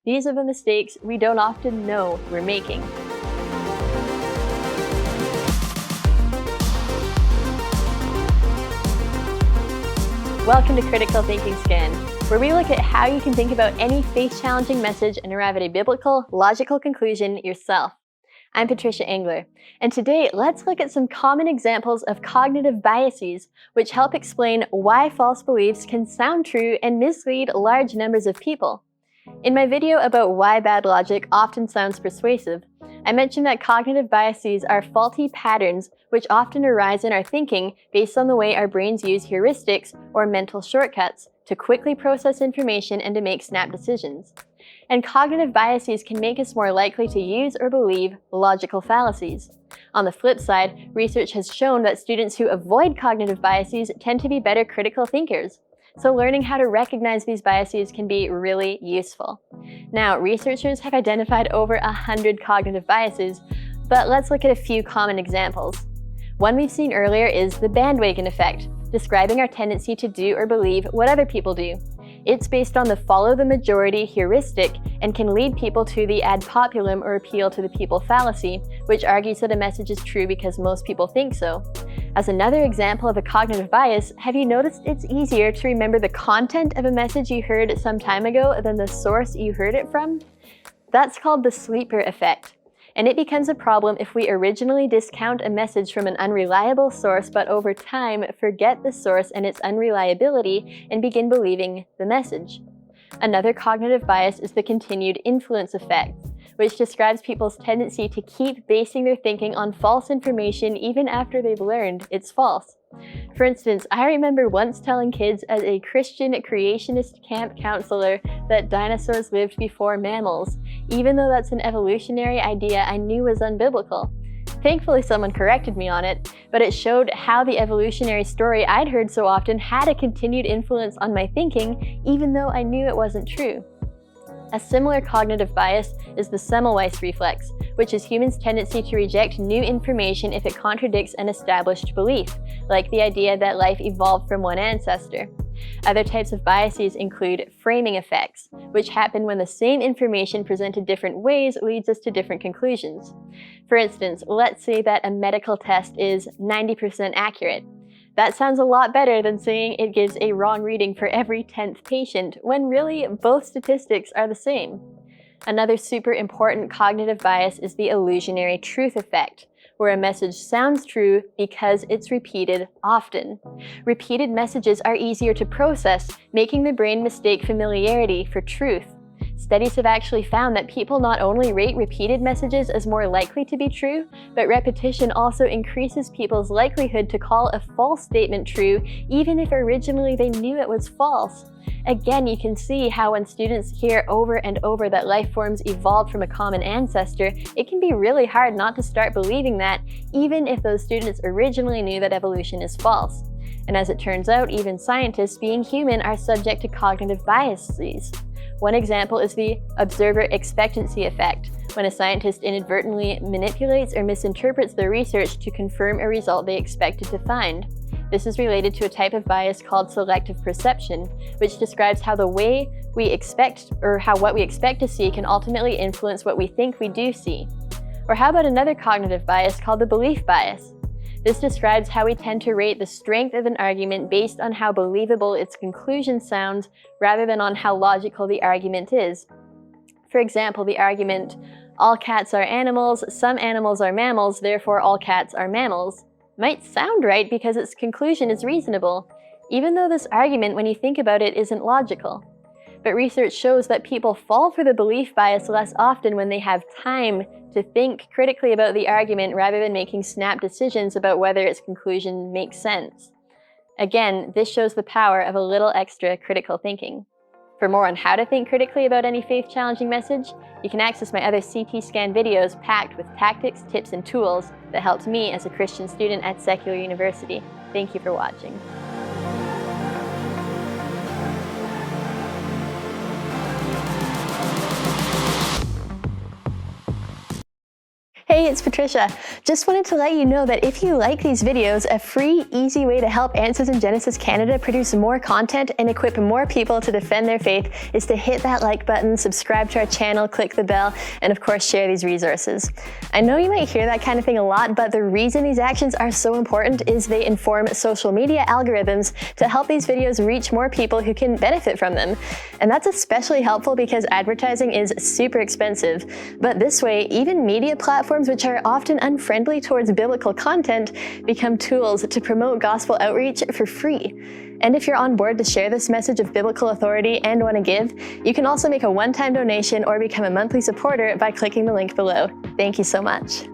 These are the mistakes we don't often know we're making. Welcome to Critical Thinking Scan, where we look at how you can think about any faith-challenging message and arrive at a biblical, logical conclusion yourself. I'm Patricia Engler, and today let's look at some common examples of cognitive biases which help explain why false beliefs can sound true and mislead large numbers of people. In my video about why bad logic often sounds persuasive, I mentioned that cognitive biases are faulty patterns which often arise in our thinking based on the way our brains use heuristics or mental shortcuts to quickly process information and to make snap decisions. And cognitive biases can make us more likely to use or believe logical fallacies. On the flip side, research has shown that students who avoid cognitive biases tend to be better critical thinkers. So learning how to recognize these biases can be really useful. Now, researchers have identified over 100 cognitive biases, but let's look at a few common examples. One we've seen earlier is the bandwagon effect, describing our tendency to do or believe what other people do. It's based on the follow the majority heuristic and can lead people to the ad populum or appeal to the people fallacy, which argues that a message is true because most people think so. As another example of a cognitive bias, have you noticed it's easier to remember the content of a message you heard some time ago than the source you heard it from? That's called the sleeper effect. And it becomes a problem if we originally discount a message from an unreliable source, but over time forget the source and its unreliability and begin believing the message. Another cognitive bias is the continued influence effect, which describes people's tendency to keep basing their thinking on false information even after they've learned it's false. For instance, I remember once telling kids as a Christian creationist camp counselor that dinosaurs lived before mammals, even though that's an evolutionary idea I knew was unbiblical. Thankfully, someone corrected me on it, but it showed how the evolutionary story I'd heard so often had a continued influence on my thinking, even though I knew it wasn't true. A similar cognitive bias is the Semiwise reflex, which is humans' tendency to reject new information if it contradicts an established belief, like the idea that life evolved from one ancestor. Other types of biases include framing effects, which happen when the same information presented different ways leads us to different conclusions. For instance, let's say that a medical test is 90% accurate. That sounds a lot better than saying it gives a wrong reading for every 10th patient, when really both statistics are the same. Another super important cognitive bias is the illusionary truth effect, where a message sounds true because it's repeated often. Repeated messages are easier to process, making the brain mistake familiarity for truth. Studies have actually found that people not only rate repeated messages as more likely to be true, but repetition also increases people's likelihood to call a false statement true, even if originally they knew it was false. Again, you can see how when students hear over and over that life forms evolved from a common ancestor, it can be really hard not to start believing that, even if those students originally knew that evolution is false. And as it turns out, even scientists, being human, are subject to cognitive biases. One example is the observer expectancy effect, when a scientist inadvertently manipulates or misinterprets their research to confirm a result they expected to find. This is related to a type of bias called selective perception, which describes how the way we expect or how what we expect to see can ultimately influence what we think we do see. Or how about another cognitive bias called the belief bias? This describes how we tend to rate the strength of an argument based on how believable its conclusion sounds rather than on how logical the argument is. For example, the argument, all cats are animals, some animals are mammals, therefore all cats are mammals, might sound right because its conclusion is reasonable, even though this argument, when you think about it, isn't logical. But research shows that people fall for the belief bias less often when they have time to think critically about the argument rather than making snap decisions about whether its conclusion makes sense. Again, this shows the power of a little extra critical thinking. For more on how to think critically about any faith-challenging message, you can access my other CT scan videos packed with tactics, tips, and tools that helped me as a Christian student at secular university. Thank you for watching. Hey, it's Patricia. Just wanted to let you know that if you like these videos, a free, easy way to help Answers in Genesis Canada produce more content and equip more people to defend their faith is to hit that like button, subscribe to our channel, click the bell, and of course share these resources. I know you might hear that kind of thing a lot, but the reason these actions are so important is they inform social media algorithms to help these videos reach more people who can benefit from them. And that's especially helpful because advertising is super expensive. But this way, even media platforms which are often unfriendly towards biblical content become tools to promote gospel outreach for free. And if you're on board to share this message of biblical authority and want to give, you can also make a one-time donation or become a monthly supporter by clicking the link below. Thank you so much.